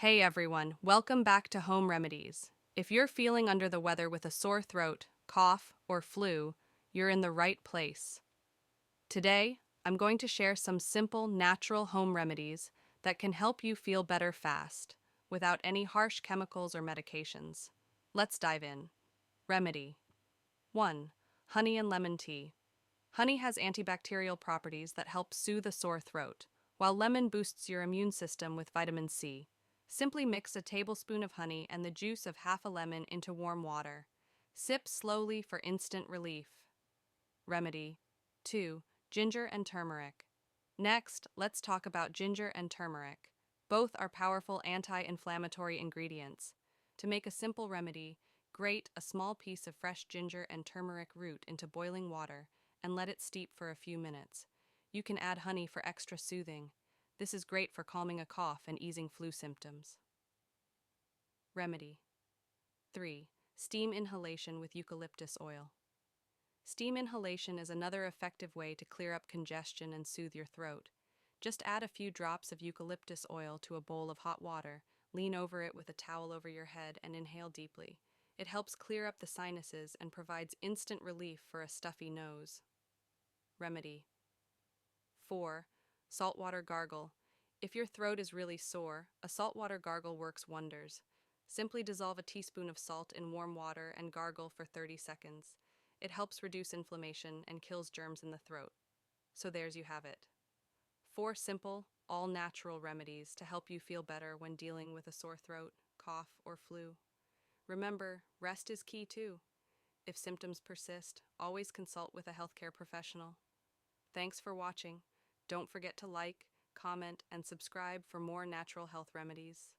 Hey everyone, welcome back to Home Remedies. If you're feeling under the weather with a sore throat, cough, or flu, you're in the right place. Today, I'm going to share some simple, natural home remedies that can help you feel better fast, without any harsh chemicals or medications. Let's dive in. Remedy 1. Honey and lemon tea. Honey has antibacterial properties that help soothe a sore throat, while lemon boosts your immune system with vitamin C. Simply mix a tablespoon of honey and the juice of half a lemon into warm water. Sip slowly for instant relief. Remedy 2. Ginger and turmeric. Next, let's talk about ginger and turmeric. Both are powerful anti-inflammatory ingredients. To make a simple remedy, grate a small piece of fresh ginger and turmeric root into boiling water and let it steep for a few minutes. You can add honey for extra soothing. This is great for calming a cough and easing flu symptoms. Remedy 3. Steam inhalation with eucalyptus oil. Steam inhalation is another effective way to clear up congestion and soothe your throat. Just add a few drops of eucalyptus oil to a bowl of hot water, lean over it with a towel over your head, and inhale deeply. It helps clear up the sinuses and provides instant relief for a stuffy nose. Remedy 4. Saltwater gargle. If your throat is really sore, a saltwater gargle works wonders. Simply dissolve a teaspoon of salt in warm water and gargle for 30 seconds. It helps reduce inflammation and kills germs in the throat. So there's you have it. 4 simple, all-natural remedies to help you feel better when dealing with a sore throat, cough, or flu. Remember, rest is key too. If symptoms persist, always consult with a healthcare professional. Thanks for watching. Don't forget to like, comment, and subscribe for more natural health remedies.